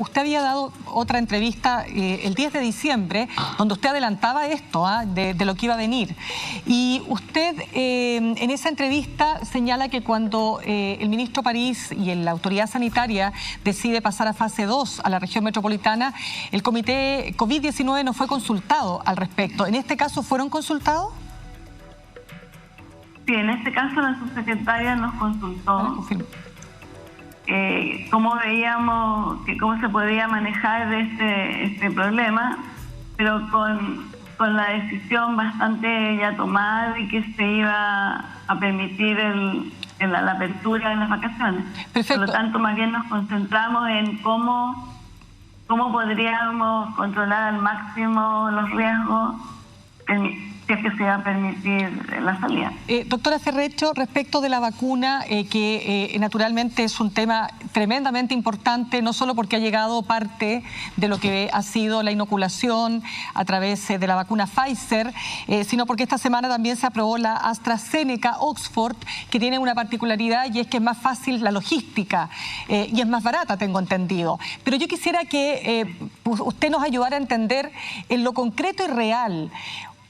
usted había dado otra entrevista el 10 de diciembre, donde usted adelantaba esto, de lo que iba a venir. Y usted en esa entrevista señala que cuando el ministro París y la autoridad sanitaria decide pasar a fase 2 a la región metropolitana, el comité COVID-19 no fue consultado al respecto. ¿En este caso fueron consultados? Sí, en este caso la subsecretaria nos consultó cómo veíamos, cómo se podía manejar este problema, pero con la decisión bastante ya tomada de que se iba a permitir la apertura de las vacaciones. Perfecto. Por lo tanto, más bien nos concentramos en cómo podríamos controlar al máximo los riesgos si es que se va a permitir la salida. Doctora Ferrecho, respecto de la vacuna, que naturalmente es un tema tremendamente importante, no solo porque ha llegado parte de lo que ha sido la inoculación a través de la vacuna Pfizer, sino porque esta semana también se aprobó la AstraZeneca Oxford, que tiene una particularidad y es que es más fácil la logística y es más barata, tengo entendido. Pero yo quisiera que usted nos ayudara a entender en lo concreto y real,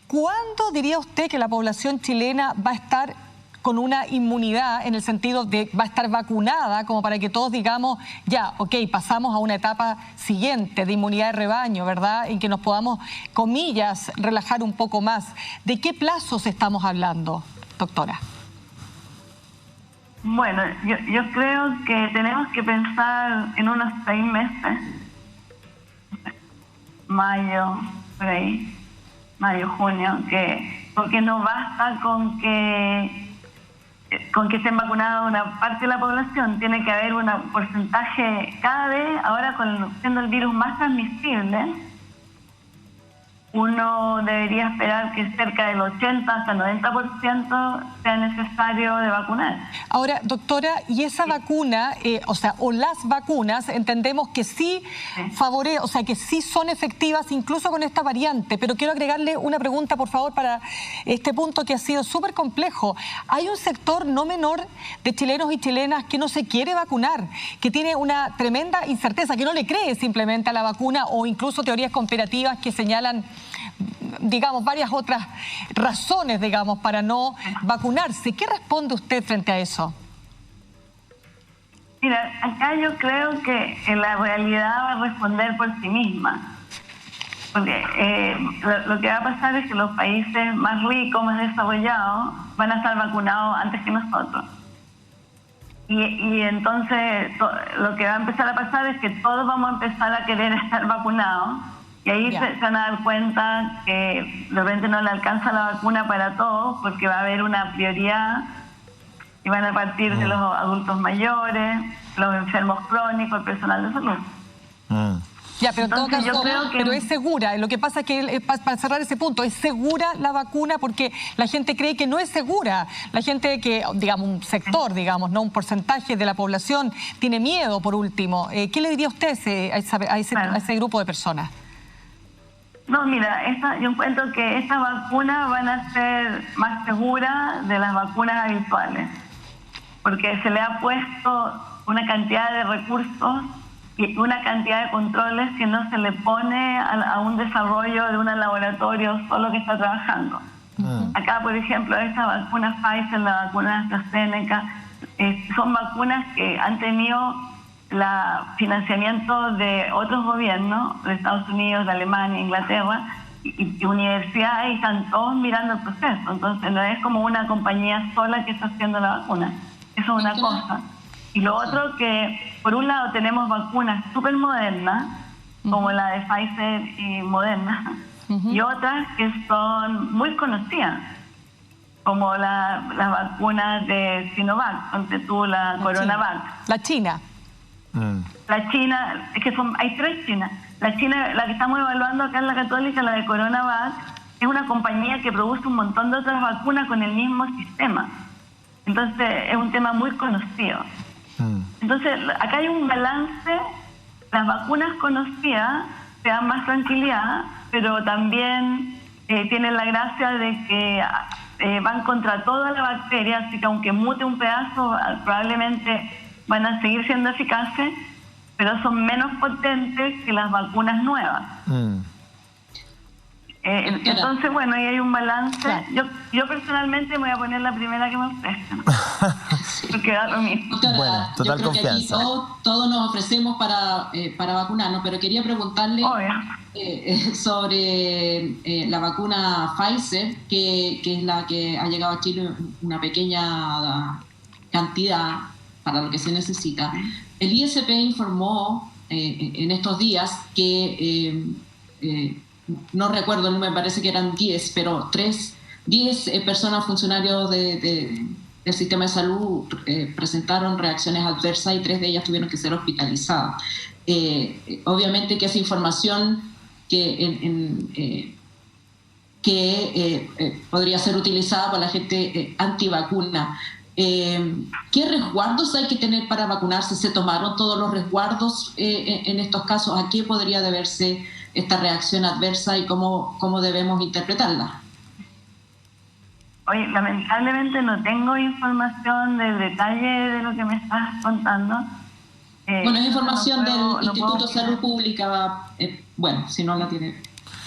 ¿cuándo diría usted que la población chilena va a estar con una inmunidad en el sentido de va a estar vacunada como para que todos digamos, ya, ok, pasamos a una etapa siguiente de inmunidad de rebaño, ¿verdad? En que nos podamos, comillas, relajar un poco más? ¿De qué plazos estamos hablando, doctora? Bueno, yo creo que tenemos que pensar en unos 6 meses, mayo, por ahí. Mayo, junio, porque no basta con que estén vacunados una parte de la población, tiene que haber un porcentaje cada vez, ahora siendo el virus más transmisible, uno debería esperar que cerca del 80 hasta 90% sea necesario de vacunar. Ahora, doctora, ¿y esa vacuna, o las vacunas, entendemos que sí favorecen, o sea, que sí son efectivas incluso con esta variante? Pero quiero agregarle una pregunta, por favor, para este punto que ha sido súper complejo. Hay un sector no menor de chilenos y chilenas que no se quiere vacunar, que tiene una tremenda incerteza, que no le cree simplemente a la vacuna, o incluso teorías conspirativas que señalan, digamos, varias otras razones, digamos, para no vacunarse. ¿Qué responde usted frente a eso? Mira, acá yo creo que la realidad va a responder por sí misma. Porque lo que va a pasar es que los países más ricos, más desarrollados, van a estar vacunados antes que nosotros. Y entonces lo que va a empezar a pasar es que todos vamos a empezar a querer estar vacunados. Y ahí se van a dar cuenta que de repente no le alcanza la vacuna para todos, porque va a haber una prioridad y van a partir de los adultos mayores, los enfermos crónicos, el personal de salud. Ya, pero en todo caso, yo creo que... pero es segura. Lo que pasa es que, para cerrar ese punto, ¿es segura la vacuna? Porque la gente cree que no es segura. La gente que, digamos, un sector, digamos, no un porcentaje de la población, tiene miedo, por último. ¿Qué le diría usted a ese grupo de personas? No, mira, yo encuentro que estas vacunas van a ser más seguras de las vacunas habituales, porque se le ha puesto una cantidad de recursos y una cantidad de controles que no se le pone a un desarrollo de un laboratorio solo que está trabajando. Acá, por ejemplo, esta vacuna Pfizer, la vacuna AstraZeneca, son vacunas que han tenido financiamiento de otros gobiernos, de Estados Unidos, de Alemania, Inglaterra, y universidades, y están todos mirando el proceso. Entonces no es como una compañía sola que está haciendo la vacuna. Eso es una cosa. Y lo otro, que por un lado tenemos vacunas súper modernas, como la de Pfizer y Moderna, y otras que son muy conocidas, como las vacunas de Sinovac, donde tú la Coronavac. La China. La China, es que hay 3 Chinas. La China, la que estamos evaluando acá en la Católica, la de Coronavac, es una compañía que produce un montón de otras vacunas con el mismo sistema. Entonces, es un tema muy conocido. Entonces, acá hay un balance. Las vacunas conocidas te dan más tranquilidad, pero también tienen la gracia de que van contra toda la bacteria, así que aunque mute un pedazo, probablemente van a seguir siendo eficaces, pero son menos potentes que las vacunas nuevas. Entonces, bueno, ahí hay un balance. Claro. Yo personalmente me voy a poner la primera que me ofrezcan. Porque da lo mismo. Doctora, bueno, total yo creo confianza. Que aquí todos nos ofrecemos para vacunarnos, pero quería preguntarle sobre la vacuna Pfizer, que es la que ha llegado a Chile una pequeña cantidad para lo que se necesita. El ISP informó en estos días que no recuerdo el número, me parece que eran 10, pero 10 personas funcionarios del sistema de salud presentaron reacciones adversas y 3 de ellas tuvieron que ser hospitalizadas. Obviamente que esa información que podría ser utilizada por la gente antivacuna. ¿Qué resguardos hay que tener para vacunarse? ¿Se tomaron todos los resguardos en estos casos? ¿A qué podría deberse esta reacción adversa y cómo debemos interpretarla? Oye, lamentablemente no tengo información del detalle de lo que me estás contando. Bueno, es información del Instituto de Salud Pública, bueno, si no la tiene,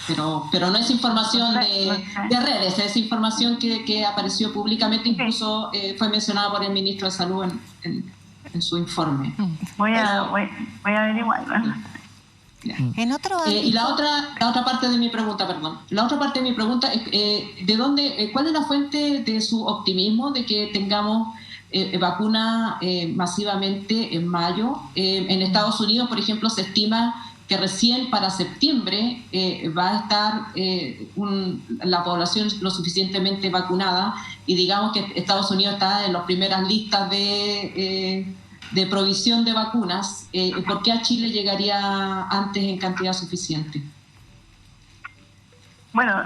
pero no es información de redes, es información que apareció públicamente, incluso fue mencionada por el ministro de Salud en su informe. Voy a averiguarlo. En otro y la otra parte de mi pregunta, es ¿cuál es la fuente de su optimismo de que tengamos vacuna masivamente en mayo? En Estados Unidos, por ejemplo, se estima que recién para septiembre va a estar la población lo suficientemente vacunada, y digamos que Estados Unidos está en las primeras listas de provisión de vacunas. ¿Por qué a Chile llegaría antes en cantidad suficiente? Bueno,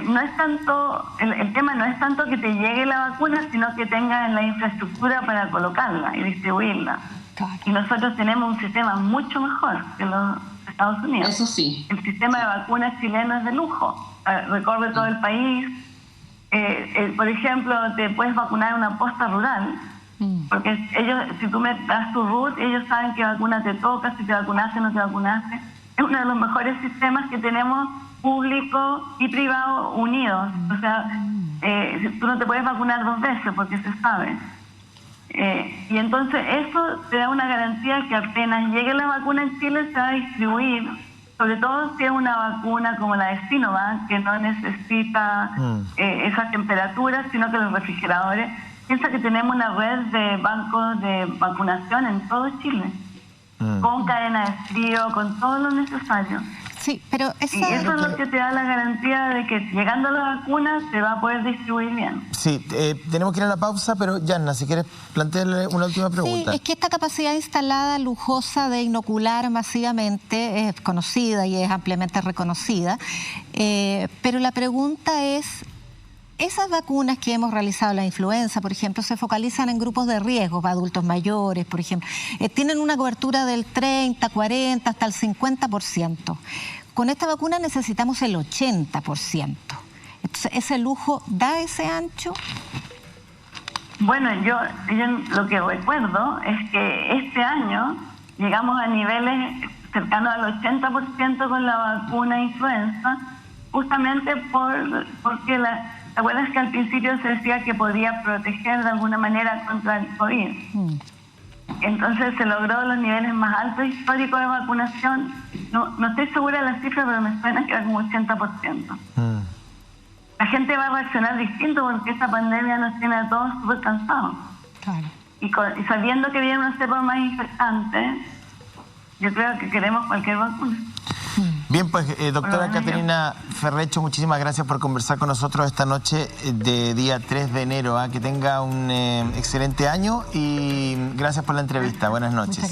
no es tanto el tema no es tanto que te llegue la vacuna, sino que tengas la infraestructura para colocarla y distribuirla. Claro. Y nosotros tenemos un sistema mucho mejor que los Estados Unidos. Eso sí. El sistema de vacunas chileno es de lujo. Recorre todo el país. Por ejemplo, te puedes vacunar en una posta rural. Porque ellos, si tú me das tu root, ellos saben qué vacuna te toca, si te vacunaste o no te vacunaste. Es uno de los mejores sistemas que tenemos, público y privado unidos. O sea, tú no te puedes vacunar 2 veces porque se sabe. Y entonces eso te da una garantía que apenas llegue la vacuna en Chile se va a distribuir, sobre todo si es una vacuna como la de Sinovac, que no necesita esas temperaturas, sino que los refrigeradores. Piensa que tenemos una red de bancos de vacunación en todo Chile, con cadena de frío, con todo lo necesario. Sí, pero y eso es lo que te da la garantía de que llegando la vacuna se va a poder distribuir bien. Sí, tenemos que ir a la pausa, pero Yanna, si quieres plantearle una última pregunta. Sí, es que esta capacidad instalada lujosa de inocular masivamente es conocida y es ampliamente reconocida, pero la pregunta es: esas vacunas que hemos realizado, la influenza, por ejemplo, se focalizan en grupos de riesgo, adultos mayores, por ejemplo. Tienen una cobertura del 30, 40, hasta el 50%. Con esta vacuna necesitamos el 80%. Entonces, ¿ese lujo da ese ancho? Bueno, yo lo que recuerdo es que este año llegamos a niveles cercanos al 80% con la vacuna influenza, justamente porque ¿te acuerdas que al principio se decía que podía proteger de alguna manera contra el COVID? Entonces se logró los niveles más altos históricos de vacunación. No estoy segura de la cifra, pero me suena que era como 80%. La gente va a reaccionar distinto porque esta pandemia nos tiene a todos súper cansados. Claro. Y sabiendo que viene una cepa más infectante, yo creo que queremos cualquier vacuna. Bien, pues doctora Caterina Ferrecho, muchísimas gracias por conversar con nosotros esta noche de día 3 de enero. Que tenga un excelente año y gracias por la entrevista. Buenas noches.